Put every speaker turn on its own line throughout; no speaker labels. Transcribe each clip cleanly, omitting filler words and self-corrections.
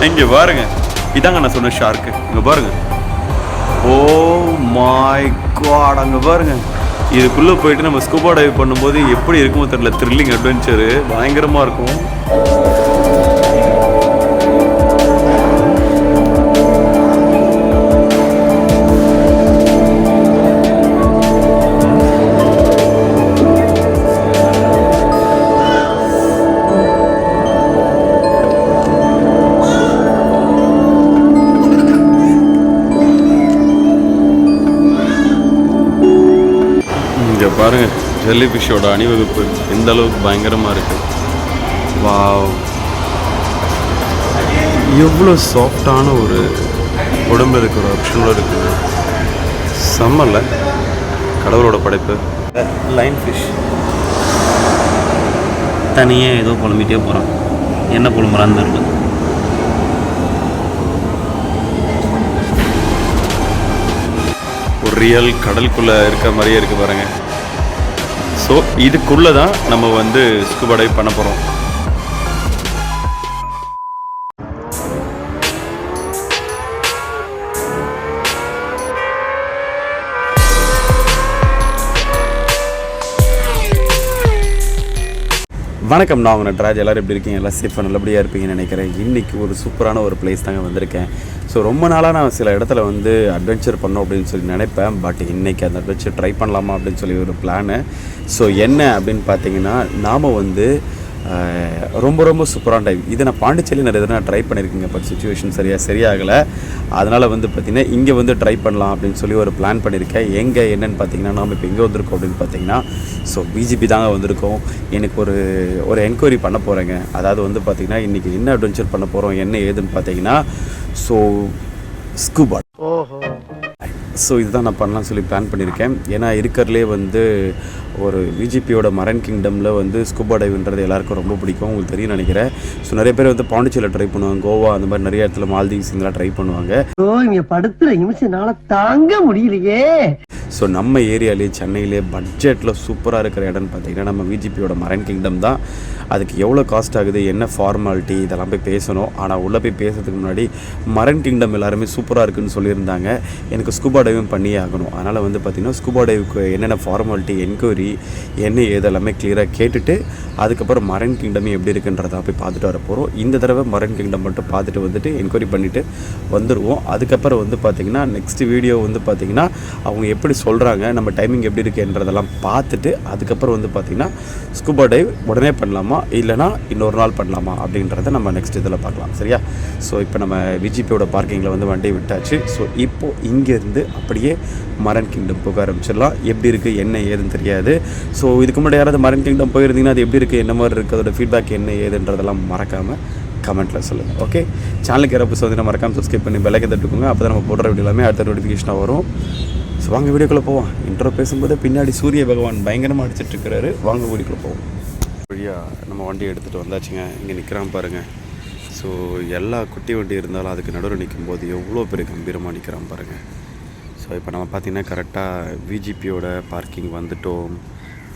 இங்கே பாருங்க, இதாங்க நான் சொன்ன ஷார்க்கு. இங்கே பாருங்க. ஓ மை காட், அங்கே பாருங்க. இதுக்குள்ளே போயிட்டு நம்ம ஸ்கூபா டைவ் பண்ணும்போது எப்படி இருக்குமோ தெரியல, த்ரில்லிங் அட்வென்ச்சரு பயங்கரமாக இருக்கும். இங்கே பாருங்கள், ஜெல்லி ஃபிஷ்ஷோட அணிவகுப்பு எந்த அளவுக்கு பயங்கரமாக இருக்குது. வாவ், எவ்வளோ சாஃப்டான ஒரு உடம்பு இருக்கிற ஆப்ஷனோட இருக்குது. செம்மல்ல, கடவுளோட படைப்பு. லைன் ஃபிஷ்
தனியாக ஏதோ புலம்பிட்டே போகிறான், என்ன புலம்புறான்னு தெரியல.
ஒரு ரியல் கடலுக்குள்ளே இருக்க மாதிரியே இருக்குது பாருங்கள். ஸோ இதுக்குள்ளே தான் நம்ம வந்து ஸ்கூபா டைவ் பண்ண போகிறோம். வணக்கம், நான் உங்கள் நட்ராஜ். எல்லோரும் எப்படி இருக்கீங்க? எல்லாம் சேஃபாக நல்லபடியாக இருப்பீங்கன்னு நினைக்கிறேன். இன்றைக்கி ஒரு சூப்பரான ஒரு பிளேஸ் தாங்க வந்திருக்கேன். ஸோ ரொம்ப நாளாக நான் சில இடத்துல வந்து அட்வென்ச்சர் பண்ணோம் அப்படின்னு சொல்லி நினைப்பேன். பட் இன்றைக்கி அந்த அட்வென்ச்சர் ட்ரை பண்ணலாமா அப்படின்னு சொல்லி ஒரு பிளானு. ஸோ என்ன அப்படின்னு பார்த்தீங்கன்னா, நாம் வந்து ரொம்ப ரொம்ப சூப்பரான டைவ். இதை நான் பாண்டிச்சேரியில் நிறைய தடவை நான் ட்ரை பண்ணியிருக்கேங்க. பட் சுச்சுவேஷன் சரியாகலை. அதனால் வந்து பார்த்திங்கன்னா இங்கே வந்து ட்ரை பண்ணலாம் அப்படின்னு சொல்லி ஒரு பிளான் பண்ணியிருக்கேன். எங்கே என்னென்னு பார்த்தீங்கன்னா, நாம் இப்போ எங்கே வந்திருக்கோம் அப்படின்னு பார்த்தீங்கன்னா, ஸோ பிஜிபி தாங்க வந்திருக்கோம். எனக்கு ஒரு என்கொயரி பண்ண போகிறேங்க. அதாவது வந்து பார்த்திங்கன்னா இன்றைக்கி என்ன அட்வென்ச்சர் பண்ண போகிறோம், என்ன ஏதுன்னு பார்த்தீங்கன்னா, ஸோ ஸ்கூபா. ஸோ இதுதான் நான் பண்ணலாம்னு சொல்லி பிளான் பண்ணியிருக்கேன். ஏன்னா இருக்கிறதுலே வந்து ஒரு விஜிபியோட மரைன் கிங்டமில் வந்து ஸ்கூபா டைவ்ன்றது எல்லாருக்கும் ரொம்ப பிடிக்கும். உங்களுக்கு தெரியும் நினைக்கிறேன். ஸோ நிறைய பேர் வந்து பாண்டிச்சேரியில் ட்ரை பண்ணுவாங்க, கோவா அந்த மாதிரி நிறைய இடத்துல மால்தீவ்ஸ் இதெல்லாம் ட்ரை பண்ணுவாங்க.
இங்கே படுத்துற நிமிஷம்னால தாங்க முடியலையே.
ஸோ நம்ம ஏரியாலே சென்னையிலே பட்ஜெட்டில் சூப்பராக இருக்கிற இடம்னு பார்த்தீங்கன்னா நம்ம விஜிபியோட மரைன் கிங்டம் தான். அதுக்கு எவ்வளோ காஸ்ட் ஆகுது, என்ன ஃபார்மாலிட்டி, இதெல்லாம் போய் பேசணும். ஆனால் உள்ளே போய் பேசுறதுக்கு முன்னாடி மரைன் கிங்டம் எல்லாருமே சூப்பராக இருக்குதுன்னு சொல்லியிருந்தாங்க. எனக்கு ஸ்கூபா டைவும் பண்ணியே ஆகணும். அதனால் வந்து பார்த்திங்கன்னா ஸ்கூபா டைவுக்கு என்னென்ன ஃபார்மாலிட்டி, என்கொயரி என்ன ஏது எல்லாமே கிளியராக கேட்டுட்டு அதுக்கப்புறம் மரைன் கிங்டமே எப்படி இருக்குன்றதை போய் பார்த்துட்டு வர போகிறோம். இந்த தடவை மரைன் கிங்டம் மட்டும் பார்த்துட்டு வந்துட்டு என்கொயரி பண்ணிவிட்டு வந்துடுவோம். அதுக்கப்புறம் வந்து பார்த்திங்கன்னா நெக்ஸ்ட் வீடியோ வந்து பார்த்திங்கன்னா அவங்க எப்படி சொல்கிறாங்க, நம்ம டைமிங் எப்படி இருக்குன்றதெல்லாம் பார்த்துட்டு அதுக்கப்புறம் வந்து பார்த்திங்கன்னா ஸ்கூபா டைவ் உடனே பண்ணலாமா இல்லைனா இன்னொரு நாள் பண்ணலாமா அப்படின்றத நம்ம நெக்ஸ்ட் இதில் பார்க்கலாம். சரியா? ஸோ இப்போ நம்ம விஜிபியோட பார்க்கிங்கில் வந்து வண்டியை விட்டாச்சு. ஸோ இப்போது இங்கேருந்து அப்படியே மரைன் கிங்டம் போக ஆரம்பிச்சிடலாம். எப்படி இருக்குது என்ன ஏதுன்னு தெரியாது. ஸோ இதுக்கு முன்னாடி யாராவது மரைன் கிங்டம் போயிருந்தீங்கன்னா அது எப்படி இருக்குது, என்ன மாதிரி இருக்குது, அதோட ஃபீட்பேக் என்ன ஏதுன்றதெல்லாம் மறக்காமல் கமெண்ட்டில் சொல்லுங்கள். ஓகே, சேனலுக்கு யாராவது புதுசாக வந்து மறக்காமல் சப்ஸ்கிரைப் பண்ணி பெல் ஐக்கன் தட்டுக்கோங்க. அப்போ தான் நம்ம போடுற வீடியோ எல்லாமே அடுத்த நோட்டிஃபிகேஷனாக வரும். ஸோ வாங்க வீடியோக்குள்ளே போவோம். இன்ட்ரோ பேசும்போது பின்னாடி சூரிய பகவான் பயங்கரமாக அடிச்சிட்ருக்கிறாரு. வாங்க வீடியோக்குள்ளே போவோம். வழியாக நம்ம வண்டியை எடுத்துகிட்டு வந்தாச்சுங்க. இங்கே நிற்கிறான் பாருங்கள். ஸோ எல்லா குட்டி வண்டி இருந்தாலும் அதுக்கு நடுவில் நிற்கும்போது எவ்வளோ பெரிய கம்பீரமாக நிற்கிறான் பாருங்கள். ஸோ இப்போ நம்ம பார்த்திங்கன்னா கரெக்டாக விஜிபியோட பார்க்கிங் வந்துட்டோம்.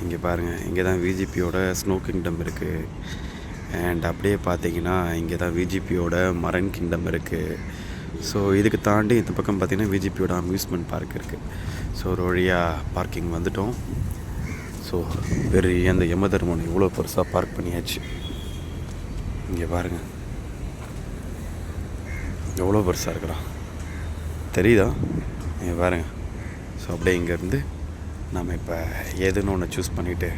இங்கே பாருங்கள், இங்கே தான் விஜிபியோட ஸ்னோ கிங்டம் இருக்குது. அண்ட் அப்படியே பார்த்தீங்கன்னா இங்கே தான் விஜிபியோட மரைன் கிங்டம் இருக்குது. ஸோ இதுக்கு தாண்டி இந்த பக்கம் பார்த்திங்கன்னா விஜிபியோட அம்யூஸ்மெண்ட் பார்க் இருக்குது. ஸோ ஒரு வழியாக பார்க்கிங் வந்துட்டோம். ஸோ பெரிய அந்த யமதர்மன் இவ்வளோ பெருசாக பார்க் பண்ணியாச்சு. இங்கே பாருங்கள் எவ்வளோ பெருசாக இருக்கிறான், தெரியுதா? இங்கே பாருங்கள். ஸோ அப்படியே இங்கேருந்து நம்ம இப்போ எதுன்னு ஒன்று சூஸ் பண்ணிவிட்டு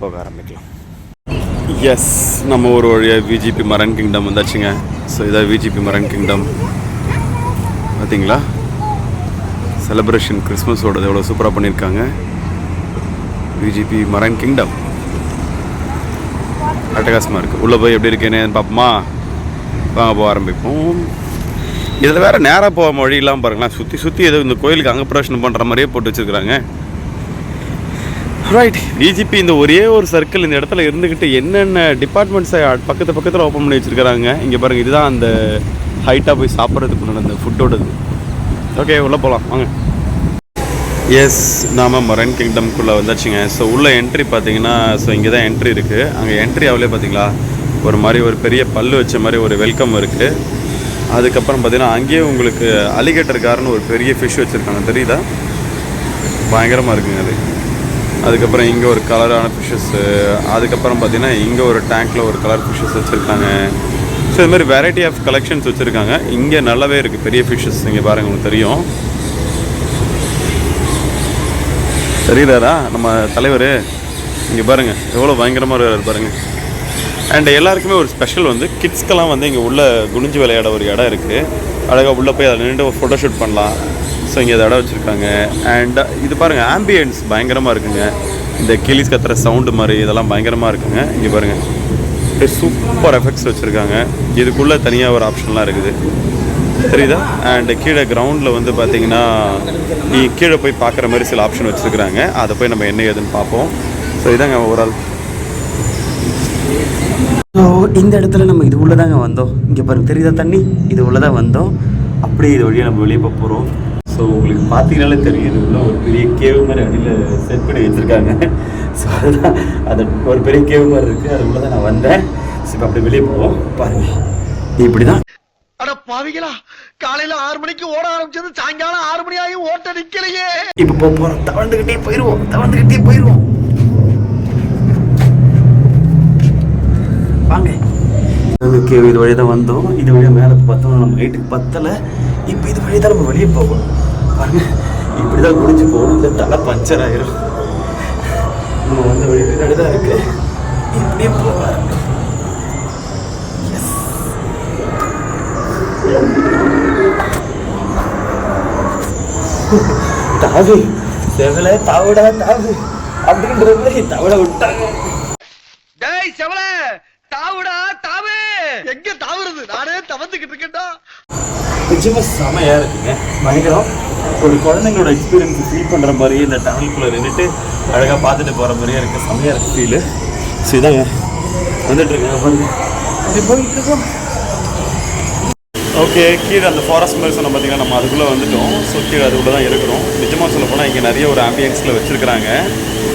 போக ஆரம்பிக்கலாம். எஸ், நம்ம ஒரு வழியாக விஜிபி மரைன் கிங்டம் வந்தாச்சுங்க. ஸோ இதான் விஜிபி மரைன் கிங்டம். பார்த்தீங்களா, செலிப்ரேஷன் கிறிஸ்மஸோடது எவ்வளோ சூப்பராக பண்ணியிருக்காங்க. விஜிபி மரைன் கிங்டம் அட்டகாசமாக இருக்குது. உள்ளே போய் எப்படி இருக்குன்னு பார்ப்போமா? வாங்க போக ஆரம்பிப்போம். இதில் வேறு நேராக போக வழியெல்லாம் பாருங்களேன், சுற்றி ஏதோ இந்த கோயிலுக்கு அங்கே பிரச்சனை பண்ணுற மாதிரியே போட்டு வச்சுருக்குறாங்க. ரைட், விஜிபி இந்த ஒரே ஒரு சர்க்கிள் இந்த இடத்துல இருந்துக்கிட்டு என்னென்ன டிபார்ட்மெண்ட்ஸை பக்கத்தில் ஓப்பன் பண்ணி வச்சுருக்கிறாங்க. இங்கே பாருங்கள், இதுதான் அந்த ஹைட்டாக போய் சாப்பிட்றதுக்கு முன்னாடி அந்த ஃபுட்டோடது. ஓகே, உள்ளே போகலாம் வாங்க. எஸ், நாம் மரைன் கிங்டம்குள்ளே வந்தாச்சுங்க. ஸோ உள்ளே என்ட்ரி பார்த்தீங்கன்னா, ஸோ இங்கே தான் என்ட்ரி இருக்குது. அங்கே என்ட்ரி ஆகலே பார்த்தீங்களா ஒரு மாதிரி ஒரு பெரிய பல்லு வச்ச மாதிரி ஒரு வெல்கம் இருக்குது. அதுக்கப்புறம் பார்த்தீங்கன்னா அங்கேயே உங்களுக்கு அலிகேட்டர் கார்னு ஒரு பெரிய ஃபிஷ் வச்சுருக்காங்க, தெரியுதா? பயங்கரமாக இருக்குங்க அது. அதுக்கப்புறம் இங்கே ஒரு கலரான ஃபிஷ்ஷஸ்ஸு, அதுக்கப்புறம் பார்த்தீங்கன்னா இங்கே ஒரு டேங்க்கில் ஒரு கலர் ஃபிஷ்ஷஸ் வச்சுருக்காங்க. ஸோ இது மாதிரி வெரைட்டி ஆஃப் கலெக்ஷன்ஸ் வச்சுருக்காங்க. இங்கே நல்லாவே இருக்குது பெரிய ஃபிஷ்ஷஸ். இங்கே பாருங்கள், உங்களுக்கு தெரியும், தெரியுதாரா நம்ம தலைவர்? இங்கே பாருங்கள் எவ்வளோ பயங்கரமாக பாருங்கள். அண்ட் எல்லாருக்குமே ஒரு ஸ்பெஷல் வந்து கிட்ஸ்க்கெல்லாம் வந்து இங்கே உள்ள குனிஞ்சு விளையாட ஒரு இடம் இருக்குது. அழகாக உள்ளே போய் அதில் நின்று ஒரு ஃபோட்டோ ஷூட் பண்ணலாம். ஸோ இங்கே அதை இடம் வச்சுருக்காங்க. அண்ட் இது பாருங்கள், ஆம்பியன்ஸ் பயங்கரமாக இருக்குங்க. இந்த கிளிஸ் கத்துற சவுண்டு மாதிரி இதெல்லாம் பயங்கரமாக இருக்குங்க. இங்கே பாருங்கள், சூப்பர் எஃபெக்ட்ஸ் வச்சுருக்காங்க. இதுக்குள்ளே தனியாக ஒரு ஆப்ஷன்லாம் இருக்குது, தெரியுதா? அண்ட் கீழே கிரவுண்டில் வந்து பார்த்திங்கன்னா நீ கீழே போய் பார்க்குற மாதிரி சில ஆப்ஷன் வச்சுருக்குறாங்க. அதை போய் நம்ம என்ன ஏதுன்னு பார்ப்போம். ஸோ இதாங்க ஓவரால். ஸோ இந்த இடத்துல நம்ம இது உள்ளே தாங்க வந்தோம். இங்கே பாருங்க, தெரியுதா தண்ணி? இது உள்ளே தான் வந்தோம். அப்படியே இது வழியாக நம்ம வெளியே போகிறோம். ஸோ உங்களுக்கு பார்த்தீங்கனாலே தெரியும், இது உள்ள ஒரு பெரிய கேவ் மாதிரி அடியில் செட் பண்ணி வச்சுருக்காங்க. ஸோ அதுதான் அது ஒரு பெரிய கேவ் மாதிரி இருக்குது. அது உள்ளே தான் நான் வந்தேன். ஸோ இப்போ அப்படி வெளியே போவோம். பாருங்கள், இப்படி தான்.
அட பாவிகளா, காலையில 6 மணிக்கு ஓட ஆரம்பிச்சது சாயங்காலம் 6 மணி ஆகி ஓட்ட நிக்கலையே.
இப்போ போகிறோம், தவழ்ந்துக்கிட்டே போயிடுவோம். வாங்க, ஓகே, இது வழியாக தான் வந்தோம். இது வழியாக மேலே பார்த்தோம், நம்ம நைட்டுக்கு பத்தலை. இப்போ இது வழியாக தான் நம்ம வெளியே போகணும். பாருங்க, இப்படி தான் குடிச்சு போகணும். இந்த தலை பஞ்சர் ஆயிரும். நம்ம வந்து வழி பின்னாடி தான் இருக்கு. இப்படியே போவார். தாவு செவலை தாவுடா தாவு அப்படின்ற மாதிரி தவளை விட்டாங்க.
டேய் செவல, தாவுடா தாவு. எங்க தாவுறது? நானே தவந்துக்கிட்டு இருக்கேன்டா.
நிச்சயமாக செமையாக இருக்குங்க, பயங்கரம். ஒரு குழந்தைங்களோட எக்ஸ்பீரியன்ஸ் ஃபீல் பண்ணுற மாதிரி இந்த டனலுக்குள்ளே நின்றுட்டு அழகாக பார்த்துட்டு போகிற மாதிரியே இருக்குது. செம்மையாக இருக்குது ஃபீலு. ஸோ இதாங்க வந்துட்டுருக்கேன், பாருங்க அப்படி போயிட்டுருக்கோம். ஓகே, கீழே அந்த ஃபாரஸ்ட் மாதிரி சொன்ன பார்த்தீங்கன்னா நம்ம அதுக்குள்ளே வந்துட்டோம். ஸோ கீழே அதுக்குள்ளே தான் இருக்கிறோம். நிஜமாக சொல்ல போனால் இங்கே நிறைய ஒரு ஆம்பியன்ஸில் வச்சுருக்கிறாங்க.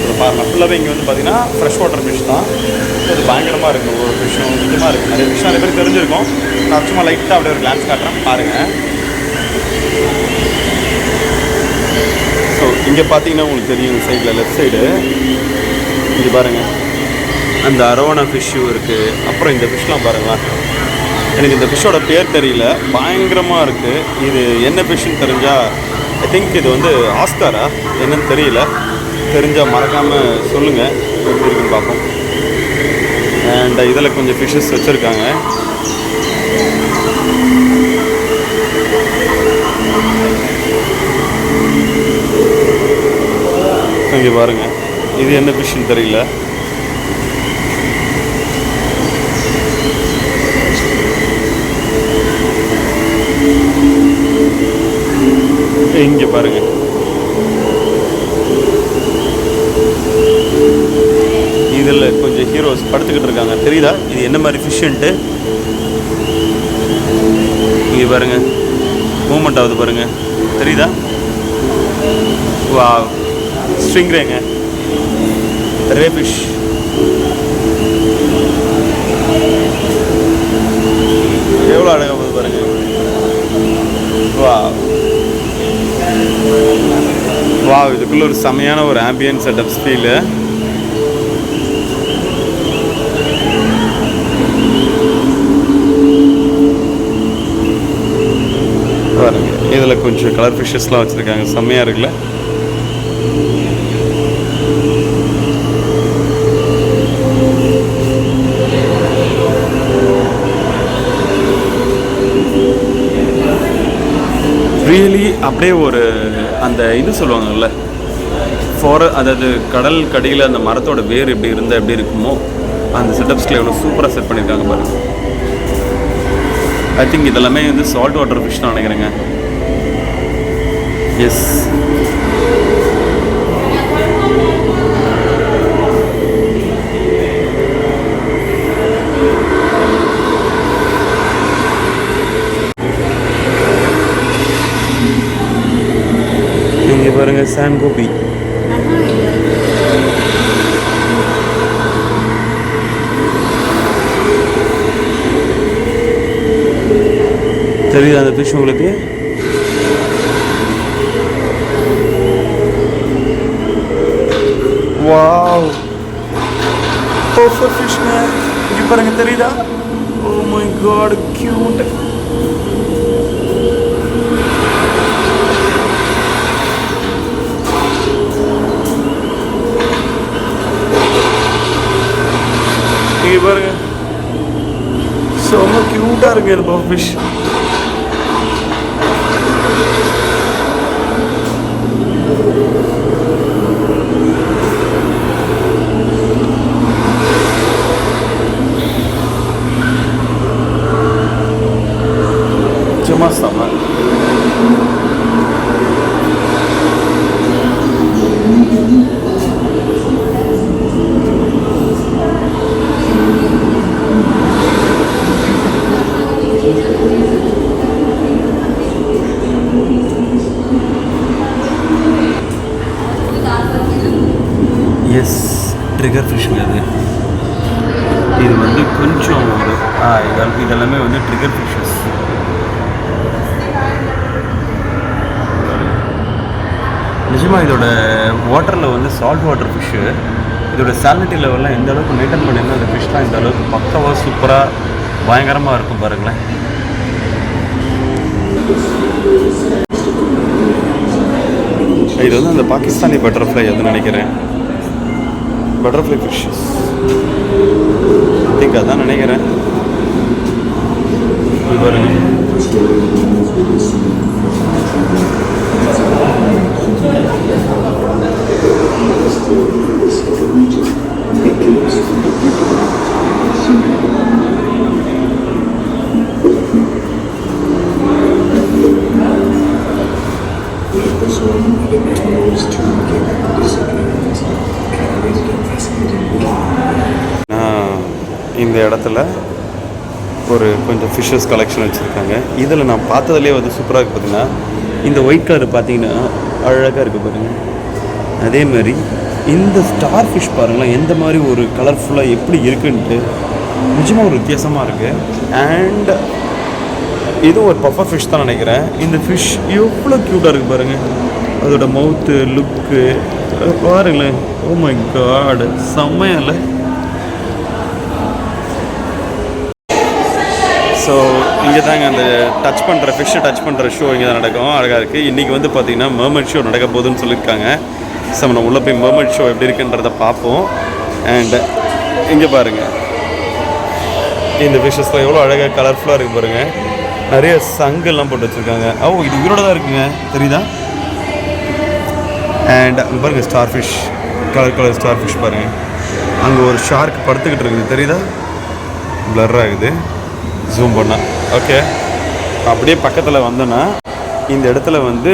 ஸோ பாருங்கள், ஃபுல்லாகவே இங்கே வந்து பார்த்தீங்கன்னா ஃப்ரெஷ் வாட்டர் ஃபிஷ் தான். ஸோ அது பயங்கரமாக இருக்குது. ஒரு ஃபிஷ்ஷும் நிஜமாக இருக்குது. நிறைய ஃபிஷ் நிறைய பேர் தெரிஞ்சிருக்கும். நான் சும்மா லைட்டாக அப்படியே ஒரு கிளான்ஸ் காட்டுறேன், பாருங்கள். ஸோ இங்கே பார்த்தீங்கன்னா உங்களுக்கு தெரியும், இந்த சைடில் லெஃப்ட் சைடு இங்கே பாருங்கள், அந்த அரவணா ஃபிஷ்ஷும் இருக்குது. அப்புறம் இந்த ஃபிஷ்லாம் பாருங்களேன், எனக்கு இந்த ஃபிஷ்ஷோட பேர் தெரியல, பயங்கரமாக இருக்குது. இது என்ன ஃபிஷ்ஷுன்னு தெரிஞ்சால், ஐ திங்க் இது வந்து ஆஸ்காரா என்னன்னு தெரியல, தெரிஞ்சால் மறக்காமல் சொல்லுங்கள், எப்படி இருக்குன்னு பார்ப்போம். அண்ட் இதில் கொஞ்சம் ஃபிஷ்ஷஸ் வச்சுருக்காங்க. இங்கே பாருங்கள், இது என்ன ஃபிஷ்ஷுன்னு தெரியல. இங்கே பாருங்க, இதில் கொஞ்சம் ஹீரோஸ் படுத்துக்கிட்டு இருக்காங்க, தெரியுதா? இது என்ன மாதிரி ஃபிஷ்ஷுன்ட்டு இங்கே பாருங்க, மூமெண்ட் ஆகுது பாருங்க, தெரியுதா? வா, ஸ்ட்ரிங்ரேங்க, ரே ஃபிஷ். எவ்வளோ அழகாக போகுது பாருங்க. வா வா, இதுக்குள்ள ஒரு செமையான ஒரு ஆம்பியன் செட்டப் ஃபீலு. பாருங்க, இதில் கொஞ்சம் கலர் ஃபிஷ்ஷஸ்லாம் வச்சுருக்காங்க, செம்மையாக இருக்குல்ல? ரியலி அப்படியே ஒரு அந்த இது சொல்லுவாங்கல்ல, அதாவது கடல் கடியில் அந்த மரத்தோட வேர் எப்படி இருந்தால் எப்படி இருக்குமோ அந்த செட்டப்ஸ்கில் எவ்வளோ சூப்பராக செட் பண்ணியிருக்காங்க பாருங்கள். ஐ திங்க் இதெல்லாமே வந்து சால்ட் வாட்டர் ஃபிஷ் தான் நினைக்கிறேங்க. எஸ், இங்கே பாருங்கள், சாண்ட் கோபி. தெரியுது அந்த ஃபிஷ் உங்களுக்கு? வாவ், பர்ஃபெக்ட் ஃபிஷ்ங்க. இங்க பாருங்க, தெரியுதா? Oh my god, cute. இங்க பாருங்க, செம்ம கியூட்டா இருக்கு இந்த பர்ஃபெக்ட் ஃபிஷ். சும்மா செம்ம. எஸ், ட்ரிகர் ஃபிஷ்ங்க அது. இது வந்து கொஞ்சம் ஒரு இதெல்லாமே வந்து ட்ரிகர் ஃபிஷ்ஷஸ். நிஜமாக இதோட வாட்டரில் வந்து சால்ட் வாட்டர் ஃபிஷ்ஷு. இதோட சாலினிட்டி லெவல்லாம் எந்த அளவுக்கு மெயின்டைன் பண்ணிங்கன்னா அந்த ஃபிஷ்லாம் இந்த அளவுக்கு பக்காவாக சூப்பராக பயங்கரமாக இருக்கும் பாருங்களேன். இது வந்து அந்த பாகிஸ்தானி பட்டர்ஃப்ளை அதுன்னு நினைக்கிறேன். பட்டர்ஃப்ளை ஃபிஷ்ஷஸ் திங்க் அதான் நினைக்கிறேன். பாருங்க, இந்த இடத்துல ஒரு கொஞ்சம் ஃபிஷ்ஷஸ் கலெக்ஷன் வச்சுருக்காங்க. இதில் நான் பார்த்ததுலேயே வந்து சூப்பராக இருக்குது. பார்த்தீங்கன்னா இந்த ஒயிட் கலர் பார்த்தீங்கன்னா அழகாக இருக்குது பாருங்கள். அதே மாதிரி இந்த ஸ்டார் ஃபிஷ் பாருங்களேன், எந்த மாதிரி ஒரு கலர்ஃபுல்லாக எப்படி இருக்குன்ட்டு நிஜமாக ஒரு வித்தியாசமாக இருக்குது. அண்ட் இதுவும் ஒரு பஃபர் ஃபிஷ் தான் நினைக்கிறேன். இந்த ஃபிஷ் எவ்வளோ க்யூட்டாக இருக்குது பாருங்கள். அதோட மவுத்து லுக்கு பாருங்களேன். ஓ மை காட், செம்மையில்ல. ஸோ இங்கே தாங்க அந்த ஃபிஷ்ஷை டச் பண்ணுற ஷோ இங்கே தான் நடக்கும். அழகாக இருக்குது. இன்றைக்கி வந்து பார்த்திங்கன்னா மர்மெட் ஷோ நடக்க போகுதுன்னு சொல்லியிருக்காங்க. ஸோ நம்ம உள்ளே போய் மர்மெட் ஷோ எப்படி இருக்குன்றதை பார்ப்போம். அண்டு இங்கே பாருங்கள், இந்த ஃபிஷ்ஷஸ்லாம் எவ்வளோ அழகாக கலர்ஃபுல்லாக இருக்குது பாருங்கள். நிறைய சங்கெல்லாம் போட்டு வச்சுருக்காங்க. இது உயிரோட தான் இருக்குங்க, தெரியுதா? அண்ட் அங்கே பாருங்கள், star fish, colour star fish பாருங்கள். அங்கே ஒரு ஷார்க் படுத்துக்கிட்டு இருக்குது, தெரியுதா? பிளர் ஆகுது ஜூம் பண்ணால். ஓகே, அப்படியே பக்கத்தில் வந்தோன்னா இந்த இடத்துல வந்து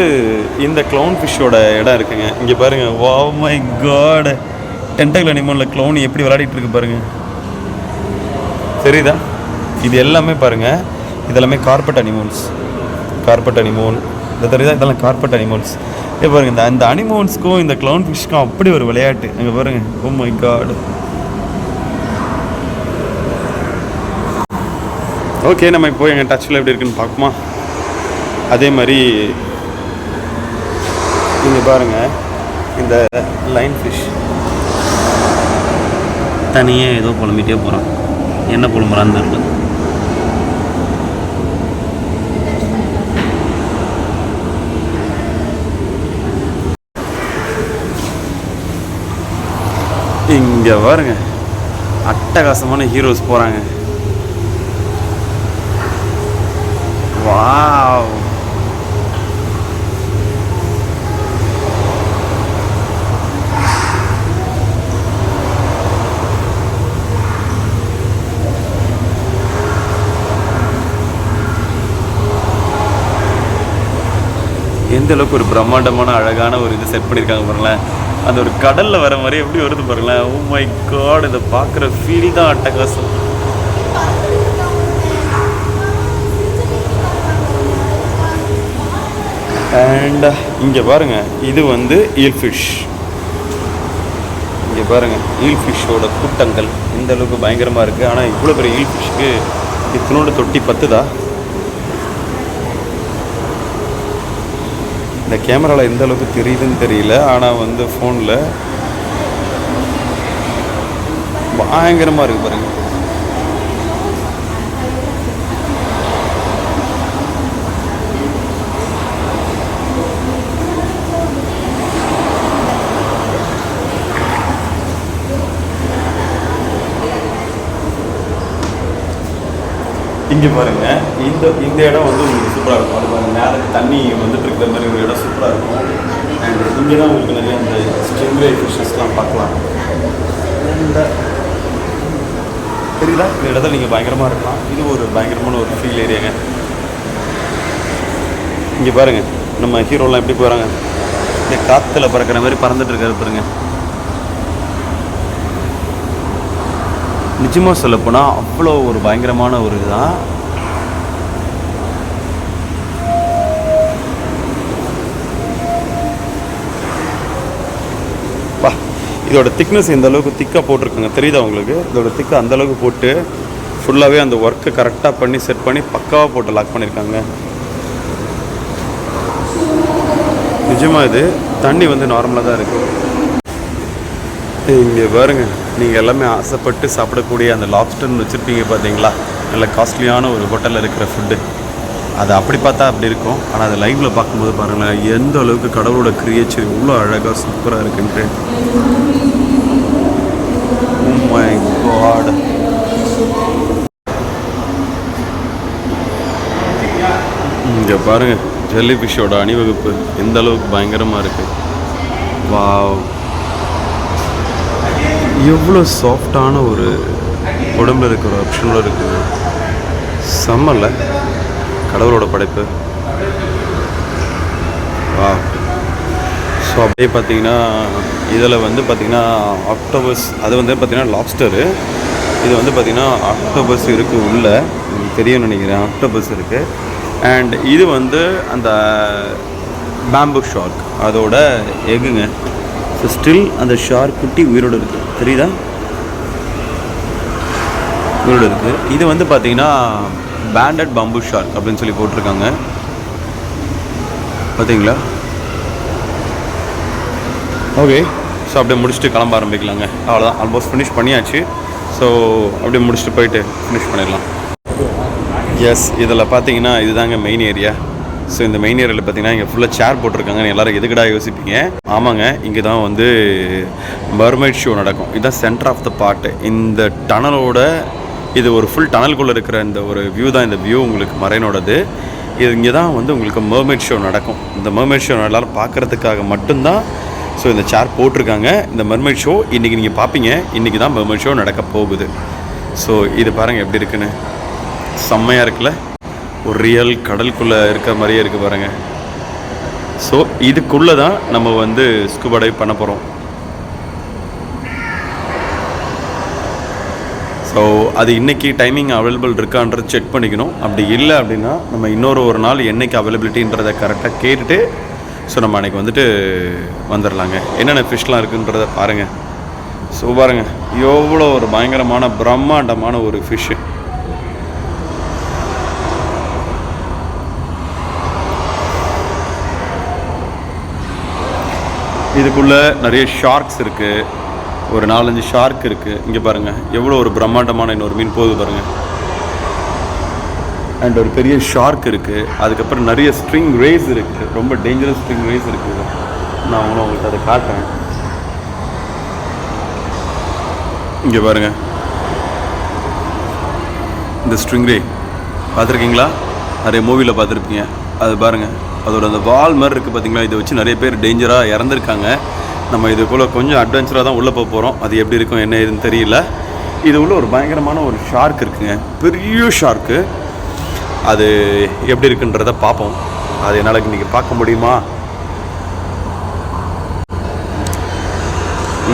இந்த க்ளவுன் ஃபிஷ்ஷோட இடம் இருக்குங்க. இங்கே பாருங்கள், வாவ் மை காட், டென்டக்கிள் அனிமலில் க்ளவுன் எப்படி விளையாடிட்டு இருக்கு பாருங்கள், தெரியுதா? இது எல்லாமே பாருங்கள், இதெல்லாமே கார்பெட் அனிமல்ஸ். இது தெரியுதா? இதெல்லாம் கார்பெட் அனிமல்ஸ். பாருங்கள், இந்த அனிமல்ஸ்க்கும் இந்த க்ளவுன் ஃபிஷ்க்கும் அப்படி ஒரு விளையாட்டு. அங்கே பாருங்கள், ஓ மை காட். ஓகே, நம்ம இப்போ எங்கள் டச்சில் எப்படி இருக்குன்னு பார்க்குமா? அதே மாதிரி நீங்கள் பாருங்கள், இந்த லைன் ஃபிஷ்
தனியாக ஏதோ புலம்பிட்டே போகிறான். என்ன புலம்புறான்னு தெரியல.
இங்கே பாருங்க, அட்டகாசமான ஹீரோஸ் போகிறாங்க. வாவ், எந்த அளவுக்கு ஒரு பிரம்மாண்டமான அழகான ஒரு இது செட் பண்ணியிருக்காங்க பாருங்களேன். அந்த ஒரு கடலில் வர மாதிரி எப்படி வருது பாருங்களேன். ஓ மை காட், இதை பார்க்குற ஃபீல் தான் அட்டகாசம். அண்ட் இங்கே பாருங்கள், இது வந்து ஈல் ஃபிஷ். இங்கே பாருங்கள், ஈல் ஃபிஷ்ஷோட கூட்டங்கள் இந்த அளவுக்கு பயங்கரமாக இருக்குது. ஆனால் இவ்வளோ பெரிய ஈல் ஃபிஷ்ஷுக்கு இத்தனோட தொட்டி பத்துதா? இந்த கேமராவில் எந்த அளவுக்கு தெரியுதுன்னு தெரியல, ஆனால் வந்து ஃபோனில் பயங்கரமாக இருக்குது பாருங்கள். இங்கே பாருங்கள், இந்த இடம் வந்து உங்களுக்கு சூப்பராக இருக்கும். அது பாருங்கள், மேலே தண்ணி வந்துட்டு இருக்கிற மாதிரி ஒரு இடம் சூப்பராக இருக்கும். அண்ட் இங்கே தான் உங்களுக்கு நிறைய அந்த ஸ்டிங்ரே ஃபிஷ்ஷஸ்லாம் பார்க்கலாம். தெரியுதா? இந்த இடத்துல நீங்கள் பயங்கரமாக இருக்கலாம். இது ஒரு பயங்கரமான ஒரு ஃபீல் ஏரியாங்க. இங்கே பாருங்கள், நம்ம ஹீரோலாம் எப்படி போகிறாங்க, இந்த காற்றுல பறக்கிற மாதிரி பறந்துட்டு இருக்காரு பாருங்க. நிச்சயமாக சொல்லப்போனால் அவ்வளோ ஒரு பயங்கரமான ஒரு இதுதான். இதோட திக்னஸ் எந்த அளவுக்கு திக்காக போட்டிருக்காங்க தெரியுதா உங்களுக்கு? இதோட திக்கை அந்தளவுக்கு போட்டு ஃபுல்லாகவே அந்த ஒர்க்கை கரெக்டாக பண்ணி செட் பண்ணி பக்காவாக போட்டு லாக் பண்ணியிருக்காங்க. நிஜமாக இது தண்ணி வந்து நார்மலாக தான் இருக்குது. இங்கே பாருங்க, நீங்கள் எல்லாமே ஆசைப்பட்டு சாப்பிடக்கூடிய அந்த லாப்ஸ்டர்னு வச்சுருப்பீங்க பார்த்தீங்களா, நல்ல காஸ்ட்லியான ஒரு ஹோட்டலில் இருக்கிற ஃபுட்டு. அது அப்படி பார்த்தா அப்படி இருக்கும், ஆனால் அதை லைவில் பார்க்கும்போது பாருங்களேன் எந்த அளவுக்கு கடவுளோட கிரியேச்சர் இவ்வளோ அழகாக சூப்பராக இருக்குன்ட்டு. Oh my God. இங்கே பாருங்கள், ஜெல்லி ஃபிஷ்ஷோட அணிவகுப்பு எந்த அளவுக்கு பயங்கரமாக இருக்குது. வாவ், எவ்வளோ சாஃப்டான ஒரு உடம்புல இருக்கிற ஆப்ஷனில் இருக்குது. செம்மல்ல கடவுளோட படைப்பு. வா, ஸோ அப்படியே பார்த்தீங்கன்னா இதில் வந்து பார்த்திங்கன்னா ஆக்டோபஸ், அது வந்து பார்த்திங்கன்னா லாப்ஸ்டரு, இது வந்து பார்த்திங்கன்னா ஆக்டோபஸ் இருக்குது உள்ளே, உங்களுக்கு தெரியும்னு நினைக்கிறேன். ஆக்டோபஸ் இருக்குது. அண்ட் இது வந்து அந்த பேம்பு ஷார்க், அதோட எக்குங்க. ஸோ ஸ்டில் அந்த ஷார்க் குட்டி உயிரோடு இருக்குது, தெரியுதா? உயிரோடு இருக்குது. இது வந்து பார்த்திங்கன்னா பேண்டட் பம்பு ஷார்க் அப்படின்னு சொல்லி போட்டிருக்காங்க, பார்த்தீங்களா? ஓகே, ஸோ அப்படியே முடிச்சுட்டு கிளம்ப ஆரம்பிக்கலாங்க. அவ்வளோதான், ஆல்மோஸ்ட் ஃபினிஷ் பண்ணியாச்சு. ஸோ அப்படியே முடிச்சுட்டு போயிட்டு ஃபினிஷ் பண்ணிடலாம். எஸ், இதில் பார்த்தீங்கன்னா இதுதாங்க மெயின் ஏரியா. ஸோ இந்த மெயின் ஏரியாவில் பார்த்தீங்கன்னா இங்கே ஃபுல்லாக சேர் போட்டிருக்காங்க. எல்லோரும் எதுக்கடா யோசிப்பீங்க? ஆமாங்க, இங்கே தான் வந்து மர்மைட் ஷோ நடக்கும். இதுதான் சென்டர் ஆஃப் த பார்ட்டு. இந்த டனலோட, இது ஒரு ஃபுல் டனலுக்குள்ளே இருக்கிற இந்த ஒரு வியூ தான் இந்த வியூ உங்களுக்கு மரைனோடது. இது இங்கே தான் வந்து உங்களுக்கு மர்மைட் ஷோ நடக்கும். இந்த மர்மைட் ஷோ எல்லோரும் பார்க்குறதுக்காக மட்டும்தான் ஸோ இந்த சேர் போட்டிருக்காங்க. இந்த மர்மைட் ஷோ இன்றைக்கி நீங்கள் பார்ப்பீங்க. இன்றைக்கி தான் மர்மைட் ஷோ நடக்க போகுது. ஸோ இது பாருங்கள் எப்படி இருக்குன்னு, செம்மையாக இருக்குல்ல? ஒரு ரியல் கடலுக்குள்ளே இருக்கிற மாதிரியே இருக்குது பாருங்கள். ஸோ இதுக்குள்ளே தான் நம்ம வந்து ஸ்கூபா டைவ் பண்ண போகிறோம். ஸோ அது இன்றைக்கி டைமிங் அவைலபிள் இருக்கான்றது செக் பண்ணிக்கணும். அப்படி இல்லை அப்படின்னா நம்ம ஒரு நாள் என்றைக்கு அவைலபிலிட்டின்றதை கரெக்டாக கேட்டுட்டு ஸோ நம்ம அன்றைக்கி வந்துட்டு வந்துடலாங்க. என்னென்ன ஃபிஷ்லாம் இருக்குன்றதை பாருங்கள். ஸோ பாருங்கள், எவ்வளோ ஒரு பயங்கரமான பிரம்மாண்டமான ஒரு ஃபிஷ்ஷு. இதுக்குள்ளே நிறைய ஷார்க்ஸ் இருக்குது, ஒரு 4-5 ஷார்க் இருக்குது. இங்கே பாருங்கள் எவ்வளோ ஒரு பிரம்மாண்டமான இன்னொரு மீன் போகுது பாருங்கள். அண்ட் ஒரு பெரிய ஷார்க் இருக்குது. அதுக்கப்புறம் நிறைய ஸ்ட்ரிங் ரேஸ் இருக்குது, ரொம்ப டேஞ்சரஸ் ஸ்ட்ரிங் ரேஸ் இருக்குது. நான் உங்களுக்கு அதை காட்டுறேன். இங்கே பாருங்கள், இந்த ஸ்ட்ரிங் ரே பார்த்துருக்கீங்களா? நிறைய மூவியில் பார்த்துருப்பீங்க. அது பாருங்கள், அதோட அந்த வால் மாதிரி இருக்குது பார்த்தீங்களா? இதை வச்சு நிறைய பேர் டேஞ்சராக இறந்துருக்காங்க. நம்ம இதுக்குள்ளே கொஞ்சம் அட்வென்ச்சராக தான் உள்ளே போக போகிறோம். அது எப்படி இருக்கும் என்ன ஏதுன்னு தெரியல. இது உள்ள ஒரு பயங்கரமான ஒரு ஷார்க் இருக்குங்க, பெரிய ஷார்க்கு. அது எப்படி இருக்குன்றதை பார்ப்போம். அது என்னால் இன்றைக்கி பார்க்க முடியுமா?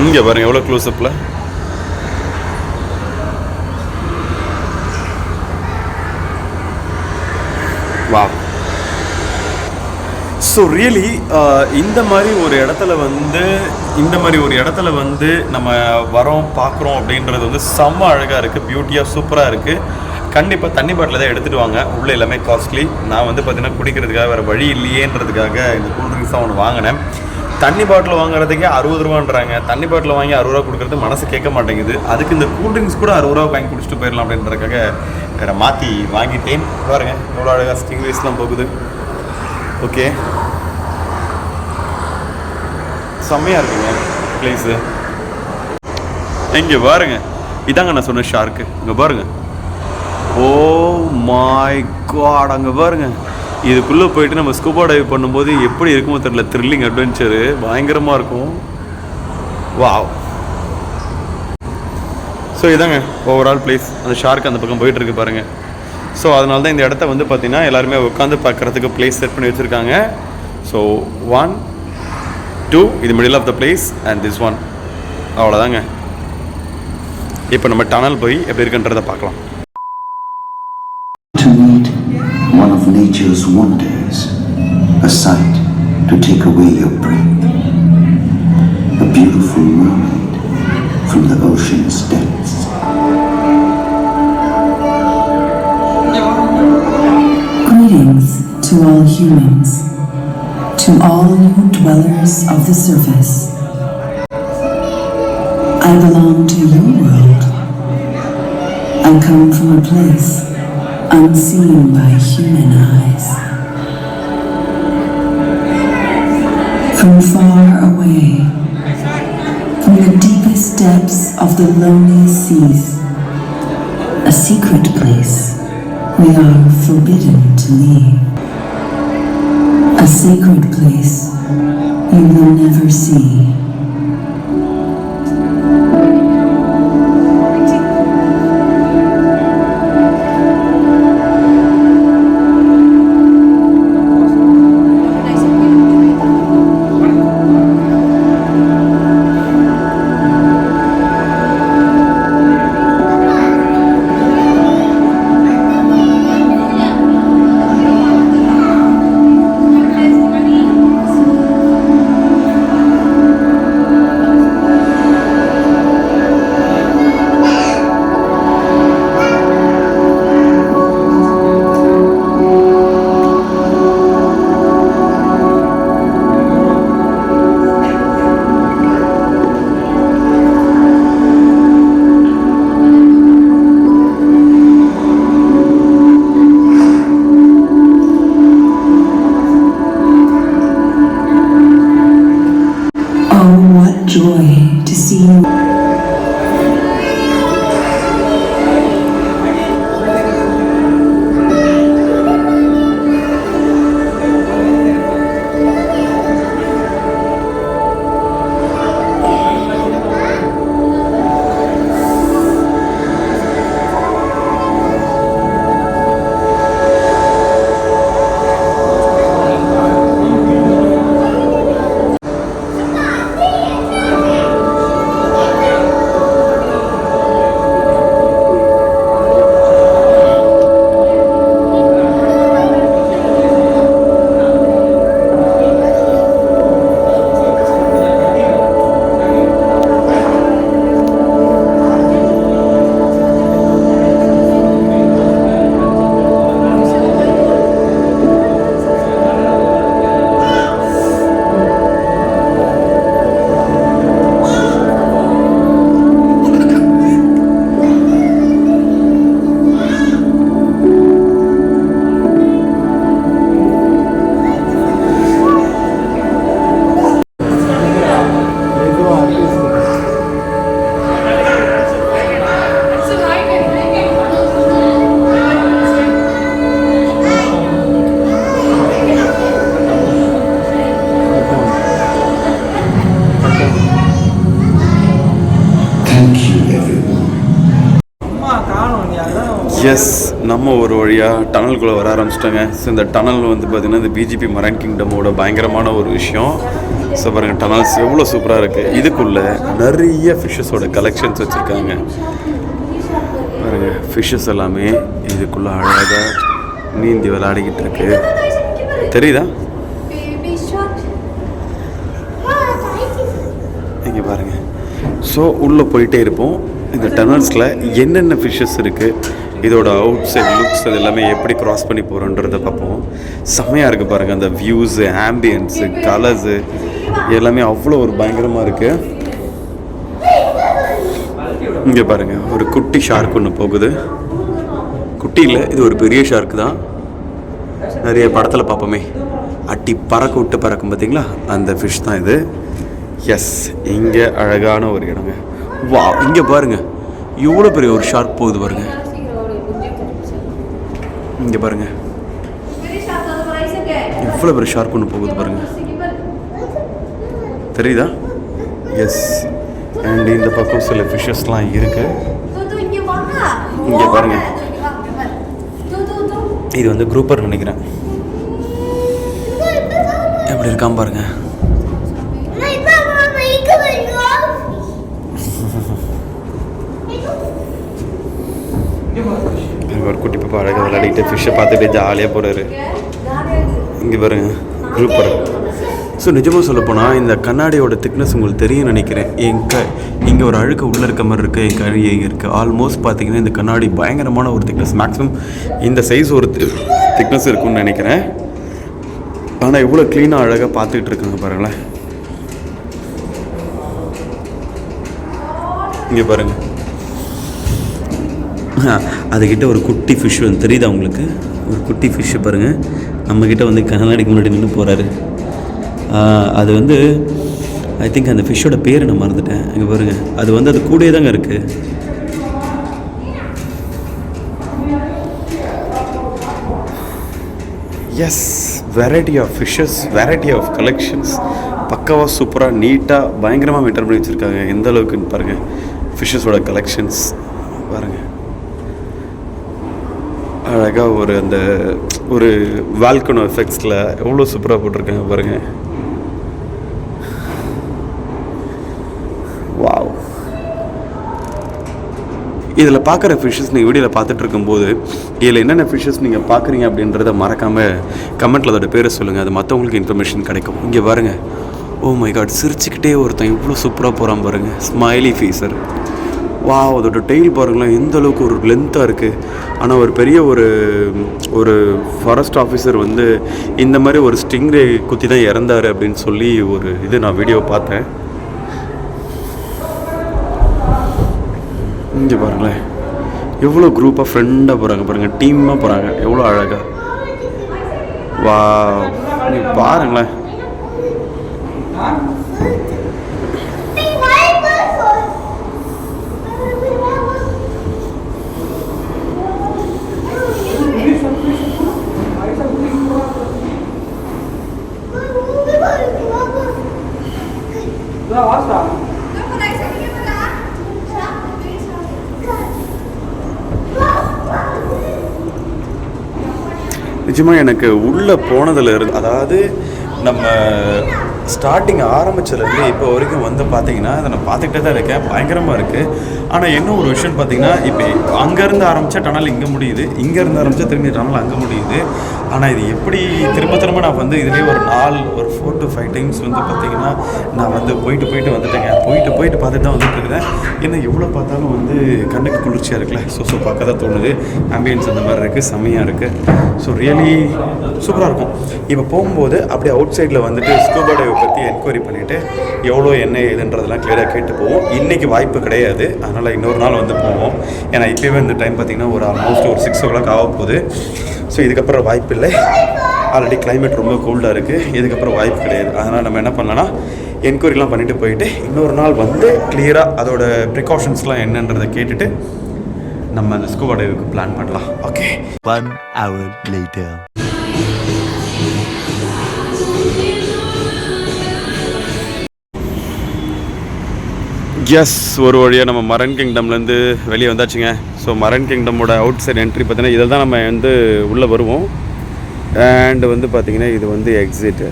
இங்கே பாருங்கள் எவ்வளோ க்ளோஸ்அப்பில். வா, ஸோ ரியலி இந்த மாதிரி ஒரு இடத்துல வந்து நம்ம வரோம் பார்க்குறோம் அப்படின்றது வந்து செம்ம அழகாக இருக்குது, பியூட்டியாக சூப்பராக இருக்குது. கண்டிப்பாக தண்ணி பாட்டில் தான் எடுத்துகிட்டு வாங்க. உள்ளே எல்லாமே காஸ்ட்லி. நான் வந்து பார்த்தீங்கன்னா குடிக்கிறதுக்காக வேறு வழி இல்லையேன்றதுக்காக இந்த கூல்ட்ரிங்க்ஸ் தான் ஒன்று வாங்கினேன். தண்ணி பாட்டில் வாங்குறதுக்கே 60 ரூபான்றாங்க. தண்ணி பாட்டில் வாங்கி 60 ரூபா கொடுக்குறது மனசு கேட்க மாட்டேங்குது. அதுக்கு இந்த கூல்ட்ரிங்க்ஸ் கூட 60 ரூபா வாங்கி குடிச்சிட்டு போயிடலாம் அப்படின்றதுக்காக வேறு மாற்றி வாங்கிட்டேன். பாருங்க எவ்வளோ அழகாக ஸ்டிங்ரேஸ்லாம் போகுது. ஓகே, செம்மையாக இருக்குங்க பிளேஸு. இங்கே பாருங்க, இதாங்க நான் சொன்ன ஷார்க்கு. இங்கே பாருங்க, ஓ மை காட், அங்கே பாருங்க. இதுக்குள்ளே போயிட்டு நம்ம ஸ்கூபா டைவ் பண்ணும்போது எப்படி இருக்குமோ தெரியல, த்ரில்லிங் அட்வென்ச்சரு பயங்கரமாக இருக்கும். வாவ். ஸோ இதாங்க ஓவரால் பிளேஸ். அந்த ஷார்க் அந்த பக்கம் போயிட்டுருக்கு பாருங்கள். ஸோ அதனால தான் இந்த இடத்த வந்து பார்த்திங்கன்னா எல்லாருமே உட்காந்து பார்க்குறதுக்கு பிளேஸ் செட் பண்ணி வச்சுருக்காங்க. ஸோ 1 2 இது middle of the place and this one. அவ்வளோதாங்க. இப்போ நம்ம டனல் போய் எப்படி இருக்குன்றதை பார்க்கலாம்.
To meet one of nature's wonders, a sight to take away your breath, a beautiful mermaid from the ocean's depths.
Greetings to all humans, to all you dwellers of the surface. I belong to your world. I come from a place unseen by human eyes. From far away, from the deepest depths of the loneliest seas, a secret place we are forbidden to leave. A sacred place you will never see. Joy to see you.
Yes, நம்ம ஒரு வழியாக டனலுக்குள்ளே வர ஆரம்பிச்சிட்டோங்க. So இந்த tunnel வந்து பார்த்திங்கன்னா இந்த PGP marine கிங்டமோட பயங்கரமான ஒரு விஷயம். ஸோ பாருங்கள், டனல்ஸ் எவ்வளோ சூப்பராக இருக்குது. இதுக்குள்ளே நிறைய ஃபிஷ்ஷஸோட கலெக்ஷன்ஸ் வச்சுருக்காங்க. பாருங்கள், ஃபிஷ்ஷஸ் எல்லாமே இதுக்குள்ளே அழகாக நீந்தி விளையாடிக்கிட்டு இருக்கு. தெரியுதா? இங்கே பாருங்கள். ஸோ உள்ளே போயிட்டே இருப்போம். இந்த டனல்ஸில் என்னென்ன ஃபிஷ்ஷஸ் இருக்குது, இதோட அவுட் சைட் லுக்ஸ் அது எல்லாமே எப்படி க்ராஸ் பண்ணி போகிறோன்றதை பார்ப்போம். செம்மையாக இருக்குது பாருங்கள், அந்த வியூஸு, ஆம்பியன்ஸு, கலர்ஸு எல்லாமே அவ்வளோ ஒரு பயங்கரமாக இருக்குது. இங்கே பாருங்கள், ஒரு குட்டி ஷார்க் ஒன்று போகுது. குட்டி இல்லை, இது ஒரு பெரிய ஷார்க்கு தான். நிறைய படத்தில் பார்ப்போமே, அட்டி பறக்க விட்டு பறக்கும் பார்த்தீங்களா, அந்த ஃபிஷ் தான் இது. எஸ், இங்கே அழகான ஒரு இடங்க. வா, இங்கே பாருங்கள் எவ்வளோ பெரிய ஒரு ஷார்க் போகுது பாருங்கள். இங்கே பாருங்கள் எவ்வளோ பெரிய ஷார்க் ஒன்று போகுது பாருங்கள், தெரியுதா? எஸ், அண்ட் இந்த பக்கம் சில ஃபிஷ்ஷஸ்லாம் இருக்குது. இங்கே பாருங்கள், இது வந்து குரூப்பர் நினைக்கிறேன். எப்படி இருக்காம பாருங்க. ஒரு குட்டி பாப்பா அழகாக விளையாடிட்டு ஃபிஷ்ஷை பார்த்துட்டு ஜாலியாக போகிறாரு. இங்கே பாருங்க குரூப்பர். ஸோ நிஜமாக சொல்லப்போனால் இந்த கண்ணாடியோட திக்னஸ் உங்களுக்கு தெரியும் நினைக்கிறேன். இங்கே ஒரு அழுக்கு உள்ளே இருக்க மாதிரி இருக்குது, என் கழி இங்கே இருக்குது. ஆல்மோஸ்ட் பார்த்தீங்கன்னா இந்த கண்ணாடி பயங்கரமான ஒரு திக்னஸ், மேக்ஸிமம் இந்த சைஸ் ஒரு திக்னஸ் இருக்குன்னு நினைக்கிறேன். ஆனால் எவ்வளோ க்ளீனாக அழகாக பார்த்துக்கிட்டு இருக்காங்க பாருங்களேன். இங்கே பாருங்கள், அதுக்கிட்ட ஒரு குட்டி ஃபிஷ் வந்து தெரியுதா உங்களுக்கு? ஒரு குட்டி ஃபிஷ்ஷு பாருங்கள், நம்மக்கிட்ட வந்து கண்ணாடிக்கு முன்னாடி நின்று போகிறாரு. அது வந்து ஐ திங்க் அந்த ஃபிஷ்ஷோட பேர் நான் மறந்துட்டேன். இங்கே பாருங்கள், அது வந்து அது கூடயே தாங்க இருக்குது. Yes, variety of fishes, variety of collections, பக்காவாக சூப்பராக நீட்டாக பயங்கரமாக மெயின்டைன் பண்ணி வச்சுருக்காங்க. எந்த அளவுக்குன்னு பாருங்கள் ஃபிஷ்ஷஸோட கலெக்ஷன்ஸ் பாருங்கள். அழகாக ஒரு அந்த ஒரு வால்கனோ எஃபெக்ட்ஸில் எவ்வளோ சூப்பராக போட்டிருக்காங்க பாருங்கள். வாவ், இதில் பார்க்குற ஃபிஷ்ஷஸ் நீங்கள் வீடியோவில் பார்த்துட்டு இருக்கும்போது இதில் என்னென்ன ஃபிஷ்ஷஸ் நீங்கள் பார்க்குறீங்க அப்படின்றத மறக்காமல் கமெண்ட்டில் அதோட பேரை சொல்லுங்கள், அது மற்றவங்களுக்கு இன்ஃபர்மேஷன் கிடைக்கும். இங்கே பாருங்கள், ஓ மை காட், சிரிச்சுக்கிட்டே ஒருத்தன் இவ்வளோ சூப்பராக போகிறான் பாருங்கள், ஸ்மைலி ஃபேஸர். வா, அதோட டெய்ல் பாருங்களேன் எந்த அளவுக்கு ஒரு லென்த்தாக இருக்குது. ஆனால் ஒரு பெரிய ஒரு ஃபாரஸ்ட் ஆஃபீஸர் வந்து இந்த மாதிரி ஒரு ஸ்டிங்ரே குத்தி தான் இறந்தார் அப்படின்னு சொல்லி ஒரு இது நான் வீடியோ பார்த்தேன். இங்கே பாருங்களேன் எவ்வளோ குரூப்பாக ஃப்ரெண்டாக போகிறாங்க பாருங்கள், டீமாக போகிறாங்க, எவ்வளோ அழகாக. வா, நீ பாருங்களேன். நிஜமாக எனக்கு உள்ளே போனதில் இருந்து, அதாவது நம்ம ஸ்டார்டிங் ஆரம்பிச்சதுலேருந்து இப்போ வரைக்கும் வந்து பார்த்தீங்கன்னா அதை நான் பார்த்துக்கிட்டே தான் இருக்கேன், பயங்கரமாக இருக்குது. ஆனால் என்ன ஒரு விஷயம் பார்த்தீங்கன்னா, இப்போ அங்கேருந்து ஆரம்பித்தா டனல் இங்கே முடியுது, இங்கேருந்து ஆரம்பித்தா திரும்பி டனல் அங்கே முடியுது. ஆனால் இது எப்படி திரும்ப நான் வந்து இதுலேயே ஒரு 4 to 5 டைம்ஸ் வந்து பார்த்திங்கன்னா நான் வந்து போயிட்டு வந்துட்டேங்க. போயிட்டு பார்த்துட்டு தான் வந்துட்டு இருக்கிறேன். ஏன்னா எவ்வளோ பார்த்தாலும் வந்து கண்ணுக்கு குளிர்ச்சியாக இருக்குல்ல, ஸோ பார்க்க தான் தோணுது. ஆம்பியன்ஸ் அந்த மாதிரி இருக்குது, செம்மையாக இருக்குது. ஸோ ரியலி சூப்பராக இருக்கும். இப்போ போகும்போது அப்படியே அவுட் சைடில் வந்துட்டு ஸ்கூபா டைவ் பற்றி என்கொயரி பண்ணிவிட்டு எவ்வளோ என்ன ஏதுன்றதெல்லாம் கிளியராக கேட்டு போவோம். இன்றைக்கி வாய்ப்பு கிடையாது, அதனால் இன்னொரு நாள் வந்து போவோம். ஏன்னா இப்போவே இந்த டைம் பார்த்திங்கன்னா ஒரு ஆல்மோஸ்ட் ஒரு 6 o'clock ஆக போகுது. ஸோ இதுக்கப்புறம் வாய்ப்பு இல்லை, ஆல்ரெடி கிளைமேட் ரொம்ப கோல்டாக இருக்குது, இதுக்கப்புறம் வாய்ப்பு கிடையாது. அதனால் நம்ம என்ன பண்ணலாம்னா என்கொயரிலாம் பண்ணிவிட்டு போயிட்டு இன்னொரு நாள் வந்து கிளியராக அதோட ப்ரிகாஷன்ஸ்லாம் என்னன்றதை கேட்டுட்டு நம்ம அந்த ஸ்கூபா டைவுக்கு பிளான் பண்ணலாம். ஓகே.
1 hour later.
எஸ், ஒரு வழியாக நம்ம மரன் கிங்டம்லேருந்து வெளியே வந்தாச்சுங்க. ஸோ மரன் கிங்டமோட அவுட் சைட் என்ட்ரி பார்த்தீங்கன்னா இதில் தான் நம்ம வந்து உள்ளே வருவோம். அண்டு வந்து பார்த்திங்கன்னா இது வந்து எக்ஸிட்டு.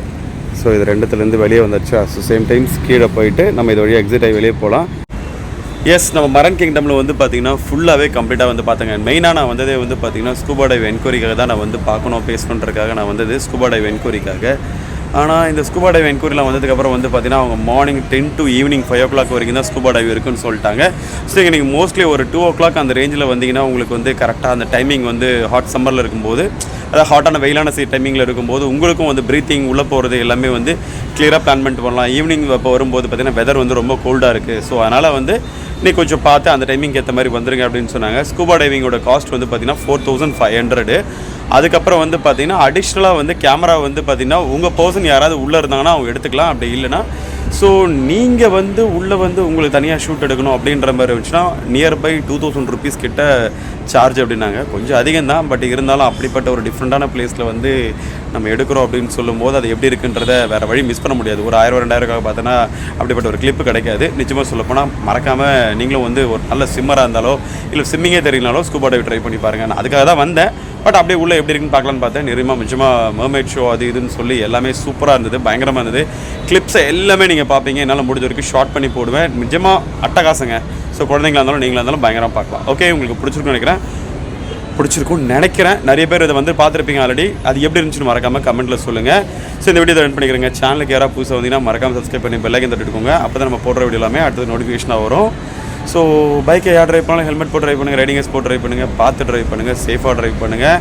ஸோ இது ரெண்டுத்துலேருந்து வெளியே வந்தாச்சா. ஸோ சேம் டைம்ஸ் கீழே போயிட்டு நம்ம இது வழியாக எக்ஸிட் ஆகி வெளியே போகலாம். எஸ், நம்ம மரன் கிங்டமில் வந்து பார்த்திங்கன்னா ஃபுல்லாகவே கம்ப்ளீட்டாக வந்து பார்த்துங்க. மெயினாக நான் வந்ததே வந்து பார்த்திங்கன்னா ஸ்கூபா டைவ் என்கொயரிக்காக தான் நான் வந்து பார்க்கணும், பேசணுன்றதுக்காக நான் வந்தது ஸ்கூபா டைவ் என்கொயரிக்காக. ஆனால் இந்த ஸ்கூபா டைவ் என்கொயரியில் வந்ததுக்கப்புறம் வந்து பார்த்தீங்கன்னா அவங்க மார்னிங் 10 to ஈவினிங் 5 o'clock வரைக்கும் தான் ஸ்கூபா டைவ் இருக்குன்னு சொல்லிட்டாங்க. ஸோ நீங்கள் மோஸ்ட்லி ஒரு 2 o'clock அந்த ரேஞ்சில் வந்தீங்கன்னா உங்களுக்கு வந்து கரெக்டாக அந்த டைமிங் வந்து ஹாட் சம்மரில் இருக்கும்போது, அதாவது ஹாட்டான வெயிலான டைமிங்கில் இருக்கும்போது உங்களுக்கும் வந்து ப்ரீத்திங் உள்ளே போகிறது எல்லாமே வந்து கிளியராக பிளான் பண்ணிட்டு பண்ணலாம். ஈவினிங் இப்போ வரும்போது பார்த்தீங்கன்னா வெதர் வந்து ரொம்ப கோல்டாக இருக்குது. ஸோ அதனால் வந்து நீ கொஞ்சம் பார்த்து அந்த டைமிங் ஏற்ற மாதிரி வந்துருங்க அப்படின்னு சொன்னாங்க. ஸ்கூபா டைவிங்கோட காஸ்ட் வந்து பார்த்தீங்கன்னா 4500. அதுக்கப்புறம் வந்து பார்த்தீங்கன்னா அடிஷ்னலாக வந்து கேமரா வந்து பார்த்தீங்கன்னா உங்கள் பர்சன் யாராவது உள்ளே இருந்தாங்கன்னா அவங்க எடுத்துக்கலாம். அப்படி இல்லைனா ஸோ நீங்கள் வந்து உள்ளே வந்து உங்களுக்கு தனியாக ஷூட் எடுக்கணும் அப்படின்ற மாதிரி இருந்துச்சுன்னா நியர்பை 2000 rupees கிட்ட சார்ஜ் அப்படின்னாங்க. கொஞ்சம் அதிகம் தான், பட் இருந்தாலும் அப்படிப்பட்ட ஒரு டிஃப்ரெண்ட்டான பிளேஸில் வந்து நம்ம எடுக்கிறோம் அப்படின்னு சொல்லும்போது அது எப்படி இருக்குன்றத வேறு வழி மிஸ் பண்ண முடியாது. ஒரு 1000-2000 பார்த்தோன்னா அப்படிப்பட்ட ஒரு கிளிப்பு கிடைக்காது. நிச்சயமாக சொல்லப்போனால் மறக்காமல் நீங்களும் வந்து ஒரு நல்ல ஸ்விம்மராக இருந்தாலோ இல்லை ஸ்விம்மிங்கே தெரியலனாலோ ஸ்கூபா டைவ் ட்ரை பண்ணி பாருங்கள். நான் அதுக்காக தான் வந்தேன். பட் அப்படியே உள்ளே எப்படி இருக்குன்னு பார்க்கலான்னு பார்த்தேன். நிச்சயமாக மெர்மைட் ஷோ அது இதுன்னு சொல்லி எல்லாமே சூப்பராக இருந்தது, பயங்கரமாக இருந்தது. கிளிப்ஸை எல்லாமே நீங்கள் பார்ப்பீங்க. என்னால் முடிஞ்ச வரைக்கும் ஷார்ட் பண்ணி போடுவேன். நிஜமாக அட்டகாசங்க. ஸோ குழந்தைங்களா இருந்தாலும் நீங்களாக இருந்தாலும் பயங்கரமாக பார்க்கலாம். ஓகே, உங்களுக்கு பிடிச்சிருக்குன்னு நினைக்கிறேன். நிறைய பேர் இதை வந்து பார்த்துருப்பீங்க ஆல்ரெடி. அது எப்படி இருந்துச்சுன்னு மறக்காமல் கமெண்ட்டில் சொல்லுங்கள். ஸோ இந்த வீடியோ ரன் பண்ணிக்கிறேங்க. சேனலுக்கு யாராவது புதுசாக வந்தீங்கன்னா மறக்காமல் சப்ஸ்கிரைப் பண்ணி பெல் ஐக்கன் தட்டிட்டுக்கோங்க. அப்போ தான் நம்ம போடுற வீடியோ எல்லாமே அடுத்தது நோட்டிஃபிகேஷனாக வரும். ஸோ பைக்கை யார் ட்ரைவ் பண்ணாலும் ஹெல்மெட் போட்டு ட்ரைவ் பண்ணுங்கள், ரைடிங் ஸ்போர்ட் ட்ரைவ் பண்ணுங்கள், பார்த்து ட்ரைவ் பண்ணுங்கள், சேஃபாக ட்ரைவ் பண்ணுங்கள்.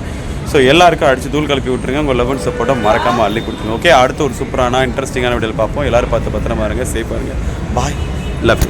ஸோ எல்லாருக்கும் அடித்து தூள் கலப்பி விட்டுருங்க. உங்கள் லவ் அண்ட் சப்போர்ட்டை மறக்காமல் அள்ளி கொடுத்துருங்க. ஓகே, அடுத்து ஒரு சூப்பரான இன்ட்ரெஸ்டிங்கான வீடியோவில் பார்ப்போம். எல்லோரும் பார்த்து பத்திரமா இருங்க, சேஃபாக இருங்க. பாய், லவ்.